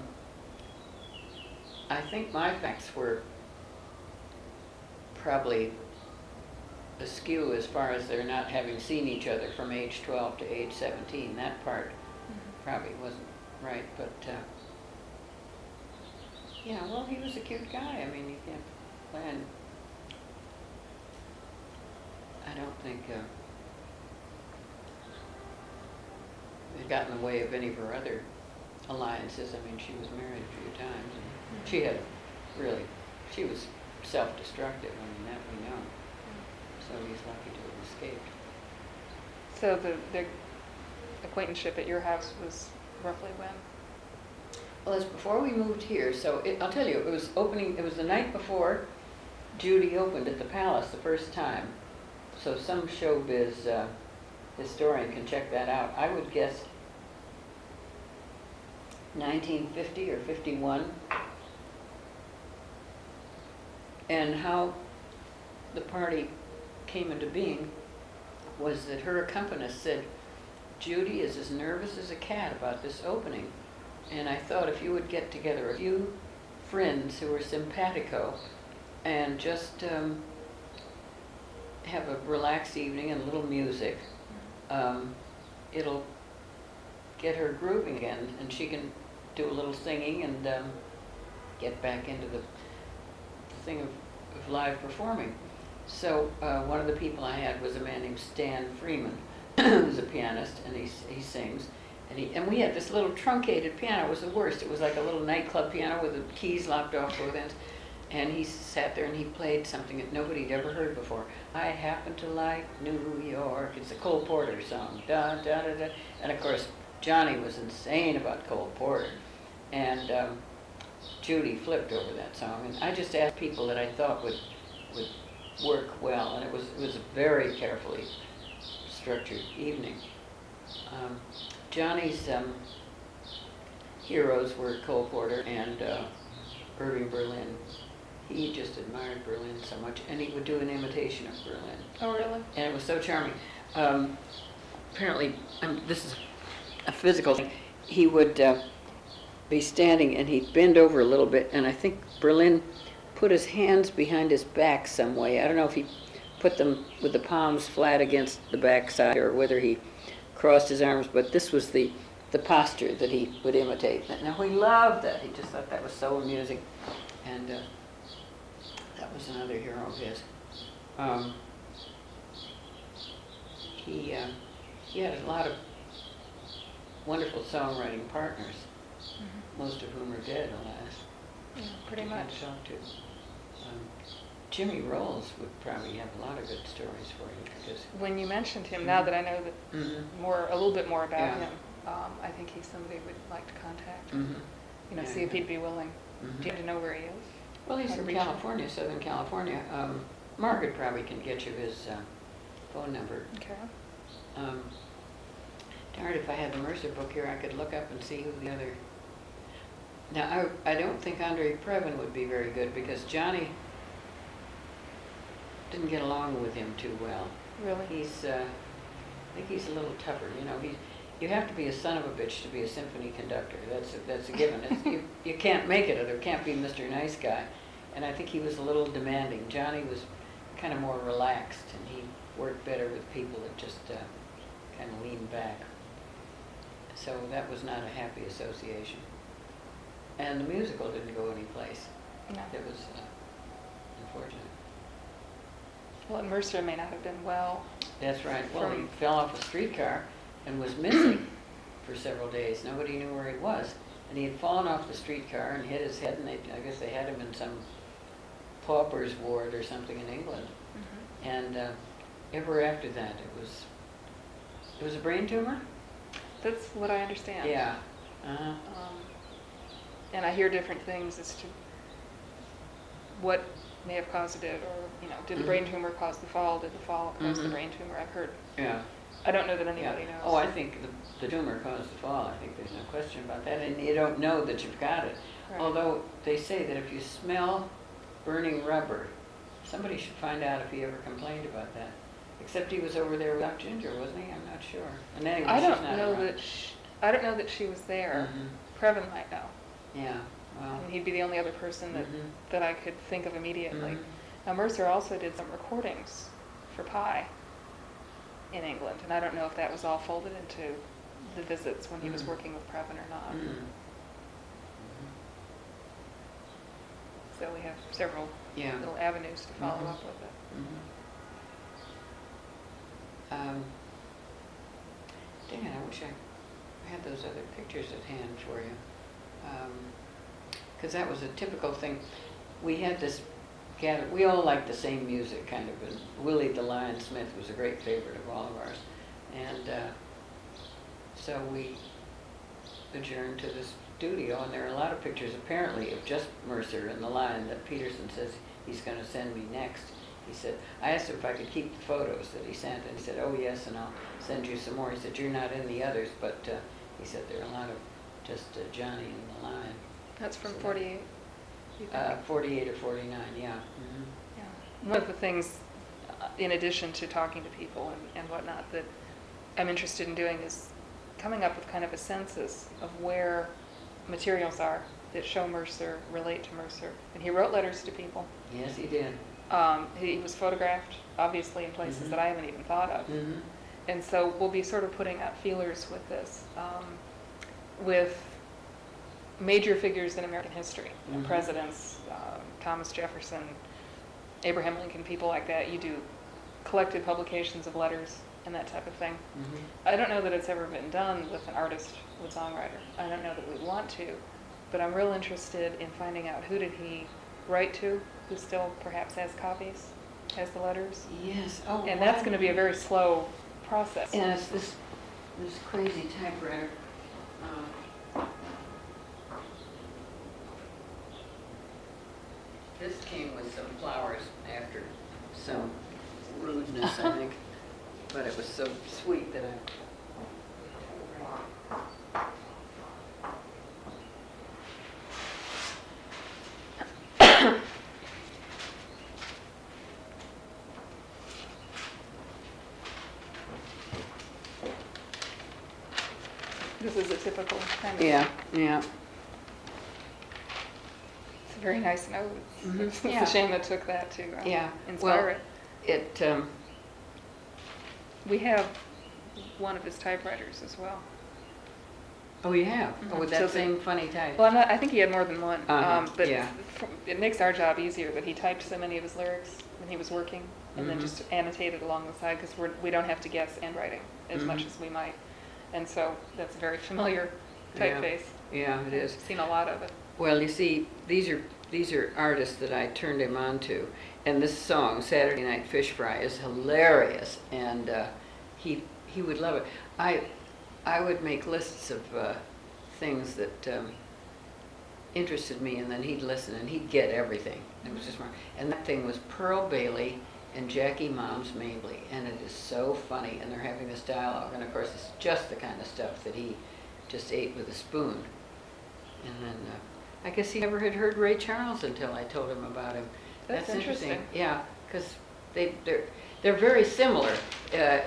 [SPEAKER 2] I think my facts were probably askew as far as their not having seen each other from age 12 to age 17. That part probably wasn't right, but yeah, well, he was a cute guy. I mean, you can't plan. I don't think it got in the way of any of her other alliances. I mean, she was married a few times, and she had she was self-destructive. I mean, that we know. So he's lucky to have escaped.
[SPEAKER 1] So the acquaintanceship at your house was roughly when?
[SPEAKER 2] Well, it's before we moved here, so I'll tell you, it was the night before Judy opened at the Palace the first time. So some showbiz historian can check that out. I would guess 1950 or 51. And how the party came into being was that her accompanist said, "Judy is as nervous as a cat about this opening. And I thought if you would get together a few friends who are simpatico and just have a relaxed evening and a little music, it'll get her grooving again, and she can do a little singing and get back into the thing of live performing." So one of the people I had was a man named Stan Freeman, who's a pianist, and he sings. And we had this little truncated piano. It was the worst. It was like a little nightclub piano with the keys lopped off both ends. And he sat there and he played something that nobody'd ever heard before. "I happen to like New York." It's a Cole Porter song. Da, da, da, da. And of course, Johnny was insane about Cole Porter. And Judy flipped over that song. And I just asked people that I thought would work well. And it was a very carefully structured evening. Johnny's heroes were Cole Porter and Irving Berlin. He just admired Berlin so much, and he would do an imitation of Berlin.
[SPEAKER 1] Oh, really?
[SPEAKER 2] And it was so charming. Apparently, this is a physical thing. He would be standing, and he'd bend over a little bit, and I think Berlin put his hands behind his back some way. I don't know if he put them with the palms flat against the backside or whether he crossed his arms, but this was the posture that he would imitate. Now, he loved that. He just thought that was so amusing. And that was another hero of his. He had a lot of wonderful songwriting partners, most of whom are dead, alas.
[SPEAKER 1] Yeah, pretty
[SPEAKER 2] You
[SPEAKER 1] much.
[SPEAKER 2] can't talk to. Jimmy Rolls would probably have a lot of good stories for you because.
[SPEAKER 1] When you mentioned him, now that I know that a little bit more about
[SPEAKER 2] Yeah.
[SPEAKER 1] him, I think he's somebody we'd like to contact.
[SPEAKER 2] Mhm. Yeah,
[SPEAKER 1] See if
[SPEAKER 2] yeah.
[SPEAKER 1] he'd be willing.
[SPEAKER 2] Mhm.
[SPEAKER 1] Do you have to know where he is?
[SPEAKER 2] Well, he's
[SPEAKER 1] How to
[SPEAKER 2] in
[SPEAKER 1] reach him?
[SPEAKER 2] California, Southern California. Margaret probably can get you his phone number.
[SPEAKER 1] Okay.
[SPEAKER 2] Darn, if I had the Mercer book here, I could look up and see who the other. Now, I don't think Andre Previn would be very good because Johnny didn't get along with him too well.
[SPEAKER 1] Really?
[SPEAKER 2] I think he's a little tougher. You have to be a son of a bitch to be a symphony conductor. That's a given. You can't make it, or there can't be Mr. Nice Guy. And I think he was a little demanding. Johnny was kind of more relaxed, and he worked better with people that just kind of leaned back. So that was not a happy association. And the musical didn't go anyplace.
[SPEAKER 1] No.
[SPEAKER 2] It was unfortunate.
[SPEAKER 1] Well, and Mercer may not have been well.
[SPEAKER 2] That's right. Well, he
[SPEAKER 1] From-
[SPEAKER 2] fell off a streetcar and was missing for several days. Nobody knew where he was. And he had fallen off the streetcar and hit his head, and I guess they had him in some pauper's ward or something in England. And ever after that, it was a brain tumor?
[SPEAKER 1] That's what I understand.
[SPEAKER 2] Yeah. Uh-huh.
[SPEAKER 1] And I hear different things as to what may have caused it, or did the brain tumor cause the fall? Did the fall cause the brain tumor? I've heard.
[SPEAKER 2] Yeah.
[SPEAKER 1] I don't know that
[SPEAKER 2] Yeah.
[SPEAKER 1] anybody knows.
[SPEAKER 2] Oh, I think the tumor caused the fall. I think there's no question about that. And you don't know that you've got it.
[SPEAKER 1] Right.
[SPEAKER 2] Although they say that if you smell burning rubber, somebody should find out if he ever complained about that. Except he was over there with Ginger, wasn't he? I'm not sure. And anyway,
[SPEAKER 1] I
[SPEAKER 2] she's
[SPEAKER 1] don't
[SPEAKER 2] not
[SPEAKER 1] know
[SPEAKER 2] around.
[SPEAKER 1] that. I don't know that she was there.
[SPEAKER 2] Mhm.
[SPEAKER 1] Previn might know.
[SPEAKER 2] Yeah. Well.
[SPEAKER 1] And he'd be the only other person that I could think of immediately.
[SPEAKER 2] Mhm.
[SPEAKER 1] Now, Mercer also did some recordings for Pi in England, and I don't know if that was all folded into the visits when he was working with Previn or not.
[SPEAKER 2] Mhm.
[SPEAKER 1] So we have several
[SPEAKER 2] Yeah.
[SPEAKER 1] little avenues to follow
[SPEAKER 2] Mhm.
[SPEAKER 1] up with it.
[SPEAKER 2] Dang it, I wish I had those other pictures at hand for you. Because that was a typical thing. We had this we all liked the same music, kind of. And Willie the Lion Smith was a great favorite of all of ours. And so we adjourned to the studio, and there are a lot of pictures, apparently, of just Mercer and the Lion that Peterson says he's going to send me next. He said, I asked him if I could keep the photos that he sent, and he said, oh yes, and I'll send you some more. He said, you're not in the others, but he said there are a lot of just Johnny and the Lion.
[SPEAKER 1] That's from
[SPEAKER 2] So
[SPEAKER 1] 48. You think?
[SPEAKER 2] 48 or 49, yeah. Mm-hmm.
[SPEAKER 1] Yeah. One of the things, in addition to talking to people and whatnot, that I'm interested in doing is coming up with kind of a census of where materials are that show Mercer, relate to Mercer. And he wrote letters to people.
[SPEAKER 2] Yes, he did.
[SPEAKER 1] He was photographed, obviously, in places that I haven't even thought of.
[SPEAKER 2] Mm-hmm.
[SPEAKER 1] And so we'll be sort of putting out feelers with this, with major figures in American history, presidents, Thomas Jefferson, Abraham Lincoln, people like that. You do collected publications of letters and that type of thing. I don't know that it's ever been done with an artist, with songwriter. I don't know that we want to, but I'm real interested in finding out who did he write to, who still perhaps has copies, has the letters.
[SPEAKER 2] Yes. Oh,
[SPEAKER 1] And that's going to be a very slow process.
[SPEAKER 2] And it's this crazy typewriter. This came with some flowers after some rudeness, I think. But it was so sweet that
[SPEAKER 1] This is a typical kind of.
[SPEAKER 2] Yeah.
[SPEAKER 1] Very nice note.
[SPEAKER 2] Mhm.
[SPEAKER 1] It's
[SPEAKER 2] Yeah.
[SPEAKER 1] a shame that took that to
[SPEAKER 2] Yeah.
[SPEAKER 1] inspire
[SPEAKER 2] Well,
[SPEAKER 1] it.
[SPEAKER 2] it,
[SPEAKER 1] We have one of his typewriters as well.
[SPEAKER 2] oh, you have?
[SPEAKER 1] Mhm.
[SPEAKER 2] Oh, with
[SPEAKER 1] So
[SPEAKER 2] that
[SPEAKER 1] the-
[SPEAKER 2] same funny type?
[SPEAKER 1] Well, I think he had more than one, but
[SPEAKER 2] yeah.
[SPEAKER 1] it makes our job easier that he typed so many of his lyrics when he was working, and then
[SPEAKER 2] Mhm.
[SPEAKER 1] just annotated along the side because we don't have to guess handwriting as much
[SPEAKER 2] Mhm.
[SPEAKER 1] as we might, and so that's a very familiar
[SPEAKER 2] Yeah.
[SPEAKER 1] typeface.
[SPEAKER 2] Yeah, it is.
[SPEAKER 1] I've seen a lot of it.
[SPEAKER 2] Well, you see, these are artists that I turned him on to, and this song, Saturday Night Fish Fry, is hilarious, and he would love it. I would make lists of things that interested me, and then he'd listen, and he'd get everything. It was just wrong. And that thing was Pearl Bailey and Jackie Moms Mabley, and it is so funny, and they're having this dialogue, and of course it's just the kind of stuff that he just ate with a spoon. And then I guess he never had heard Ray Charles until I told him about him.
[SPEAKER 1] That's interesting.
[SPEAKER 2] Yeah, because they're very similar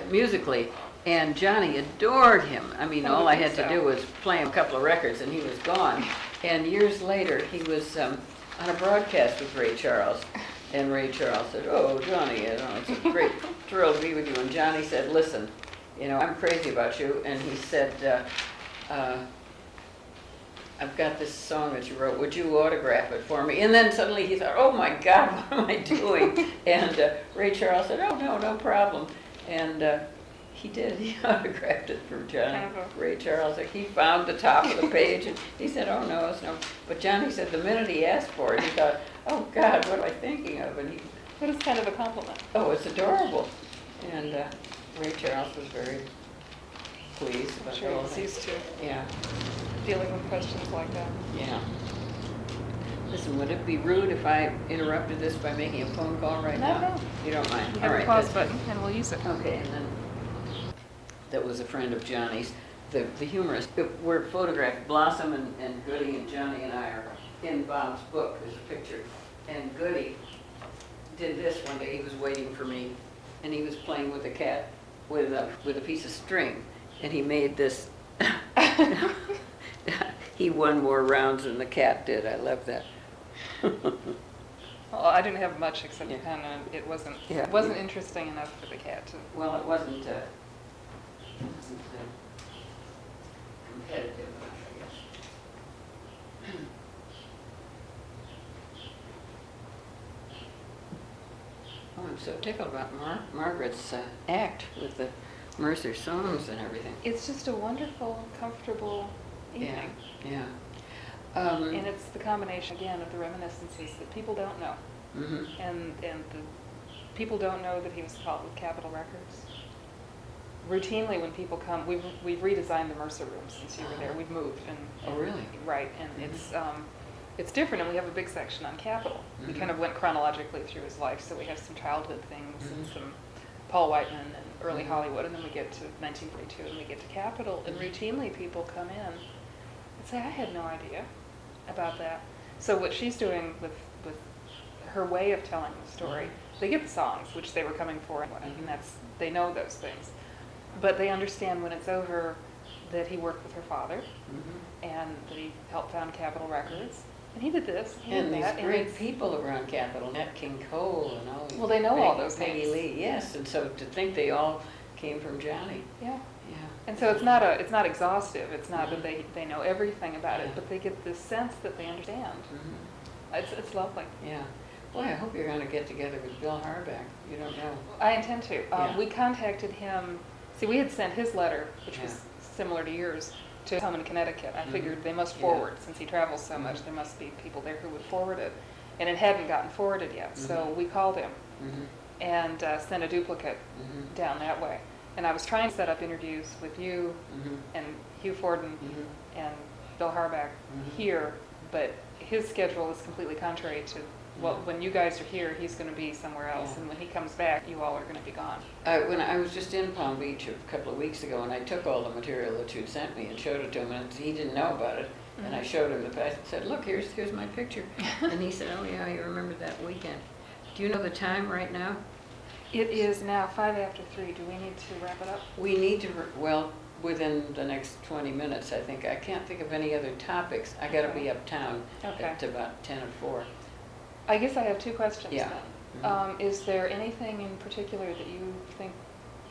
[SPEAKER 2] musically, and Johnny adored him. I mean,
[SPEAKER 1] I would
[SPEAKER 2] all I
[SPEAKER 1] think
[SPEAKER 2] had to
[SPEAKER 1] so.
[SPEAKER 2] do was play him a couple of records, and he was gone. And years later, he was on a broadcast with Ray Charles, and Ray Charles said, "Oh, Johnny, it's a great thrill to be with you." And Johnny said, "Listen, I'm crazy about you." And he said, "I've got this song that you wrote. Would you autograph it for me?" And then suddenly he thought, "Oh my God, what am I doing?" And Ray Charles said, "Oh no, no problem." And he did. He autographed it for Johnny.
[SPEAKER 1] Kind of
[SPEAKER 2] Ray Charles. Like, he found the top of the page, and he said, "Oh no, it's no." But Johnny said the minute he asked for it, he thought, "Oh God, what am I thinking of?" And
[SPEAKER 1] But it's kind of a compliment.
[SPEAKER 2] oh, it's adorable. And Ray Charles was very pleased
[SPEAKER 1] I'm
[SPEAKER 2] about the
[SPEAKER 1] sure
[SPEAKER 2] whole
[SPEAKER 1] he's
[SPEAKER 2] thing.
[SPEAKER 1] used to
[SPEAKER 2] Yeah.
[SPEAKER 1] dealing with questions like that.
[SPEAKER 2] Yeah. Listen, would it be rude if I interrupted this by making a phone call right
[SPEAKER 1] No,
[SPEAKER 2] now?
[SPEAKER 1] no.
[SPEAKER 2] You don't mind?
[SPEAKER 1] You
[SPEAKER 2] All
[SPEAKER 1] have a
[SPEAKER 2] right,
[SPEAKER 1] pause
[SPEAKER 2] that's-
[SPEAKER 1] button, and we'll use it.
[SPEAKER 2] Okay, and then, that was a friend of Johnny's, the humorist. We're photographed, Blossom and Goody and Johnny and I are in Bob's book, there's a picture. And Goody did this one day, he was waiting for me, and he was playing with a cat with a piece of string, and he made this, he won more rounds than the cat did, I love that.
[SPEAKER 1] Well, I didn't have much except
[SPEAKER 2] Yeah.
[SPEAKER 1] kind of, it wasn't
[SPEAKER 2] Yeah.
[SPEAKER 1] interesting enough for the cat to.
[SPEAKER 2] Well, it wasn't competitive enough, I guess. Oh, I'm so tickled about Margaret's act with the Mercer songs and everything.
[SPEAKER 1] It's just a wonderful, comfortable evening.
[SPEAKER 2] Yeah.
[SPEAKER 1] And it's the combination, again, of the reminiscences that people don't know.
[SPEAKER 2] Mhm.
[SPEAKER 1] And the people don't know that he was caught with Capitol Records. Routinely, when people come, we've redesigned the Mercer room since you were there. We've moved and
[SPEAKER 2] Oh, really?
[SPEAKER 1] right, and it's different, and we have a big section on Capitol. We
[SPEAKER 2] Mhm.
[SPEAKER 1] kind of went chronologically through his life, so we have some childhood things and
[SPEAKER 2] Mhm.
[SPEAKER 1] some Paul Whiteman and early
[SPEAKER 2] Mhm.
[SPEAKER 1] Hollywood, and then we get to 1942 and we get to Capitol, and routinely people come in and say, "I had no idea about that." So what she's doing with her way of telling the story, they get the songs, which they were coming for anyway, and they know those things. But they understand when it's over that he worked with her father,
[SPEAKER 2] Mhm.
[SPEAKER 1] and that he helped found Capitol Records, and he did this, he
[SPEAKER 2] And
[SPEAKER 1] did
[SPEAKER 2] these
[SPEAKER 1] that, and
[SPEAKER 2] great
[SPEAKER 1] it's-
[SPEAKER 2] people around Capitol, Nat King Cole and all these.
[SPEAKER 1] Well, they know all
[SPEAKER 2] Peggy-
[SPEAKER 1] those
[SPEAKER 2] Peggy
[SPEAKER 1] names.
[SPEAKER 2] Lee, yes, and so to think they all came from Johnny,
[SPEAKER 1] yeah.
[SPEAKER 2] yeah.
[SPEAKER 1] And so it's not exhaustive. It's not that they know everything about it,
[SPEAKER 2] Yeah.
[SPEAKER 1] but they get this sense that they understand.
[SPEAKER 2] Mhm.
[SPEAKER 1] It's lovely.
[SPEAKER 2] Yeah. Boy, I hope you're gonna get together with Bill Harback. You don't know.
[SPEAKER 1] I intend to.
[SPEAKER 2] Yeah.
[SPEAKER 1] We contacted him. See, we had sent his letter, which was
[SPEAKER 2] Yeah.
[SPEAKER 1] similar to yours, to his home in Connecticut. I
[SPEAKER 2] Mhm.
[SPEAKER 1] figured they must
[SPEAKER 2] Yeah.
[SPEAKER 1] forward, since he travels so much,
[SPEAKER 2] Mhm.
[SPEAKER 1] there must be people there who would forward it. And it hadn't gotten forwarded yet, so
[SPEAKER 2] Mhm.
[SPEAKER 1] we called him
[SPEAKER 2] Mhm.
[SPEAKER 1] and sent a duplicate
[SPEAKER 2] Mhm.
[SPEAKER 1] down that way. And I was trying to set up interviews with you
[SPEAKER 2] Mhm.
[SPEAKER 1] and Hugh Forden
[SPEAKER 2] Mhm.
[SPEAKER 1] and Bill Harback
[SPEAKER 2] Mhm.
[SPEAKER 1] here, but his schedule is completely contrary to, well, when you guys are here, he's going to be somewhere else,
[SPEAKER 2] Yeah.
[SPEAKER 1] and when he comes back, you all are going to be gone.
[SPEAKER 2] When I was just in Palm Beach a couple of weeks ago, and I took all the material that you'd sent me and showed it to him, and he didn't know about it. And I
[SPEAKER 1] Mhm.
[SPEAKER 2] showed him the past and said, "Look, here's my picture." And he said, "Oh yeah, you remember that weekend." Do you know the time right now?
[SPEAKER 1] It is now 3:05. Do we need to wrap it up?
[SPEAKER 2] We need to, well, within the next 20 minutes, I think. I can't think of any other topics. I got to be uptown at about 10 or 4.
[SPEAKER 1] I guess I have 2 questions
[SPEAKER 2] Yeah.
[SPEAKER 1] then. Is there anything in particular that you think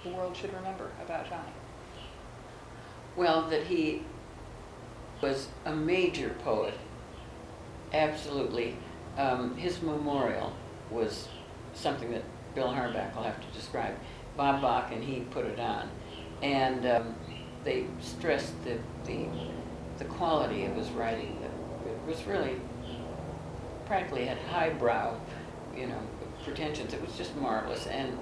[SPEAKER 1] the world should remember about Johnny?
[SPEAKER 2] Well, that he was a major poet, absolutely. His memorial was something that Bill Harback will have to describe. Bob Bach and he put it on, and they stressed the quality of his writing. It was really practically had highbrow, pretensions. It was just marvelous. And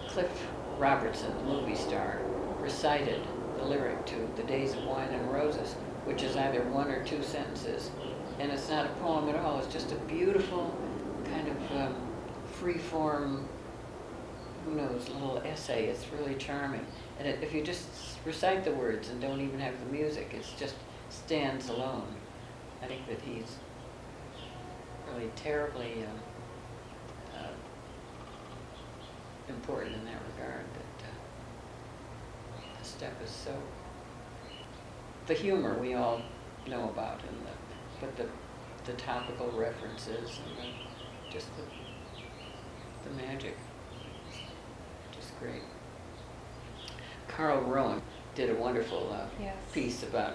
[SPEAKER 2] Cliff Robertson, the movie star, recited the lyric to "The Days of Wine and Roses," which is either 1 or 2 sentences, and it's not a poem at all. It's just a beautiful kind of free-form, who knows, little essay. It's really charming. And if you just recite the words and don't even have the music, it just stands alone. I think that he's really terribly important in that regard. That the stuff is so. The humor we all know about, but the topical references and just the magic, just great. Carl Rowan did a wonderful piece about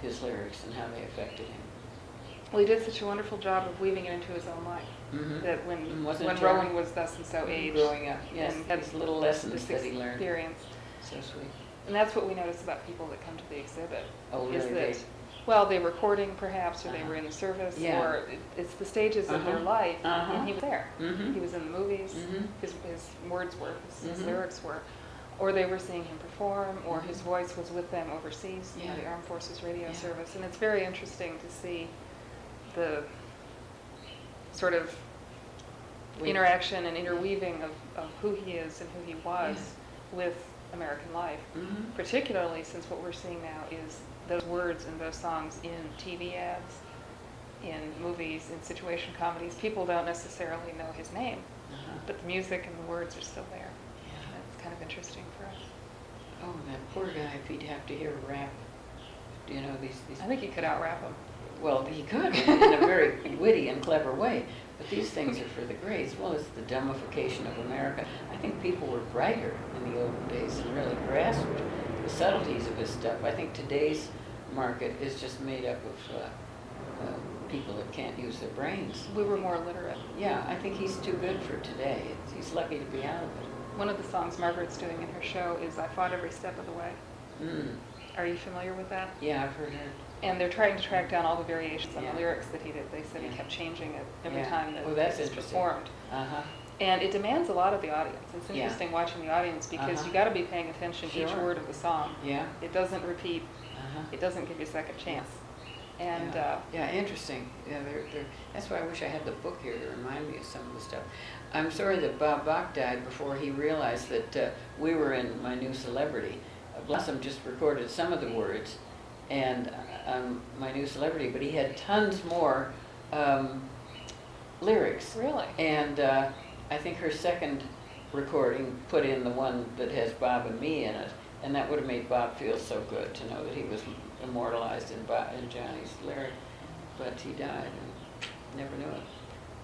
[SPEAKER 2] his lyrics and how they affected him.
[SPEAKER 1] Well, he did such a wonderful job of weaving it into his own life.
[SPEAKER 2] Mm-hmm.
[SPEAKER 1] That when
[SPEAKER 2] Wasn't
[SPEAKER 1] Rowan was thus and so aged,
[SPEAKER 2] growing up, yes,
[SPEAKER 1] and had
[SPEAKER 2] these little lessons
[SPEAKER 1] this
[SPEAKER 2] that he learned.
[SPEAKER 1] experience.
[SPEAKER 2] So sweet.
[SPEAKER 1] And that's what we notice about people that come to the exhibit.
[SPEAKER 2] Oh,
[SPEAKER 1] is
[SPEAKER 2] really?
[SPEAKER 1] that, well, they were courting perhaps, or they
[SPEAKER 2] Uh-huh.
[SPEAKER 1] were in the service,
[SPEAKER 2] Yeah.
[SPEAKER 1] or it's the stages of their
[SPEAKER 2] Uh-huh.
[SPEAKER 1] life,
[SPEAKER 2] Uh-huh.
[SPEAKER 1] and he was there.
[SPEAKER 2] Mm-hmm.
[SPEAKER 1] He was in the movies,
[SPEAKER 2] Mm-hmm.
[SPEAKER 1] his words were, his
[SPEAKER 2] Mhm.
[SPEAKER 1] lyrics were, or they were seeing him perform, or his voice was with them overseas,
[SPEAKER 2] Yeah.
[SPEAKER 1] the Armed Forces Radio
[SPEAKER 2] Yeah.
[SPEAKER 1] Service. And it's very interesting to see the sort of interaction and interweaving of who he is and who he was with American life,
[SPEAKER 2] Mm-hmm.
[SPEAKER 1] particularly since what we're seeing now is those words and those songs in TV ads, in movies, in situation comedies. People don't necessarily know his name,
[SPEAKER 2] Uh-huh.
[SPEAKER 1] but the music and the words are still there.
[SPEAKER 2] Yeah.
[SPEAKER 1] That's kind of interesting for us.
[SPEAKER 2] Oh, that poor guy, if he'd have to hear rap, these
[SPEAKER 1] I think he could out-rap him.
[SPEAKER 2] well, he could in a very witty and clever way, but these things are for the greats. Well, it's the dumbification of America. I think people were brighter in the olden days and really grasped the subtleties of his stuff. I think today's market is just made up of people that can't use their brains.
[SPEAKER 1] We were more literate.
[SPEAKER 2] Yeah, I think he's too good for today. He's lucky to be out of it.
[SPEAKER 1] One of the songs Margaret's doing in her show is "I Fought Every Step of the Way."
[SPEAKER 2] Mm.
[SPEAKER 1] Are you familiar with that?
[SPEAKER 2] Yeah, I've heard her.
[SPEAKER 1] And they're trying to track down all the variations on
[SPEAKER 2] Yeah.
[SPEAKER 1] the lyrics that he did. They said he
[SPEAKER 2] Yeah.
[SPEAKER 1] kept changing it every
[SPEAKER 2] Yeah.
[SPEAKER 1] time that
[SPEAKER 2] Oh, that's
[SPEAKER 1] it was
[SPEAKER 2] interesting.
[SPEAKER 1] performed.
[SPEAKER 2] Uh-huh.
[SPEAKER 1] And it demands a lot of the audience. It's
[SPEAKER 2] Yeah.
[SPEAKER 1] interesting watching the audience because
[SPEAKER 2] Uh-huh.
[SPEAKER 1] you got to be paying attention to each
[SPEAKER 2] Sure.
[SPEAKER 1] word of the song.
[SPEAKER 2] Yeah.
[SPEAKER 1] It doesn't repeat.
[SPEAKER 2] Uh-huh.
[SPEAKER 1] It doesn't give you a second chance. And
[SPEAKER 2] yeah, interesting. Yeah, they're, that's why I wish I had the book here to remind me of some of the stuff. I'm sorry that Bob Bach died before he realized that we were in My New Celebrity. Blossom just recorded some of the words and My New Celebrity, but he had tons more lyrics.
[SPEAKER 1] really,
[SPEAKER 2] And I think her second recording put in the one that has Bob and me in it, and that would have made Bob feel so good to know that he was immortalized in Johnny's lyric. But he died and never knew it.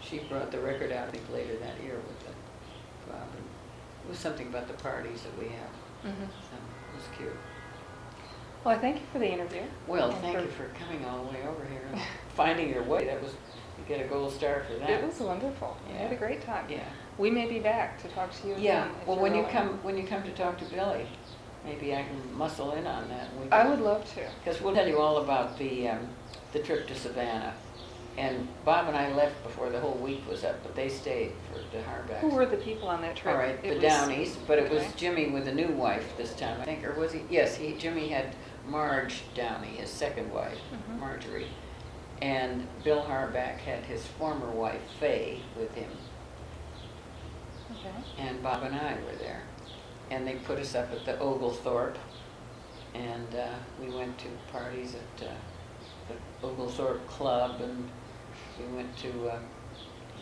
[SPEAKER 2] She brought the record out, I think, later that year with Bob. And it was something about the parties that we have.
[SPEAKER 1] Mhm.
[SPEAKER 2] So it was cute.
[SPEAKER 1] Well, I thank you for the interview.
[SPEAKER 2] Well,
[SPEAKER 1] And
[SPEAKER 2] thank you for coming all the way over here and finding your way. You get a gold star for that.
[SPEAKER 1] It was wonderful. We had a
[SPEAKER 2] Yeah.
[SPEAKER 1] great time.
[SPEAKER 2] Yeah.
[SPEAKER 1] We may be back to talk to you
[SPEAKER 2] Yeah,
[SPEAKER 1] again. if
[SPEAKER 2] well,
[SPEAKER 1] you're
[SPEAKER 2] when you come to talk to Billy, maybe I can muscle in on that.
[SPEAKER 1] I would love to.
[SPEAKER 2] Because we'll tell you all about the trip to Savannah. And Bob and I left before the whole week was up, but they stayed for the Harbacks.
[SPEAKER 1] Who were the people on that trip?
[SPEAKER 2] All right,
[SPEAKER 1] It
[SPEAKER 2] the
[SPEAKER 1] was-
[SPEAKER 2] Downies, but it was
[SPEAKER 1] okay.
[SPEAKER 2] Jimmy with a new wife this time, I think, or was he? Yes, Jimmy had Marge Downey, his second wife,
[SPEAKER 1] Mhm.
[SPEAKER 2] Marjorie. And Bill Harback had his former wife, Fay, with him.
[SPEAKER 1] Okay.
[SPEAKER 2] And Bob and I were there. And they put us up at the Oglethorpe, and we went to parties at the Oglethorpe Club, and we went to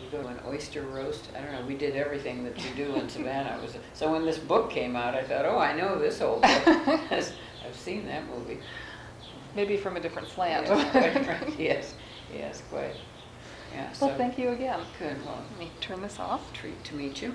[SPEAKER 2] You go to an oyster roast. I don't know. We did everything that you do in Savannah. It was so when this book came out, I thought, oh, I know this old book. I've seen that movie.
[SPEAKER 1] Maybe from a different slant.
[SPEAKER 2] Yes, quite right. Yes, yes, quite. Yeah.
[SPEAKER 1] Well,
[SPEAKER 2] So
[SPEAKER 1] thank you again.
[SPEAKER 2] good. Well,
[SPEAKER 1] Let me turn this off.
[SPEAKER 2] treat to meet you.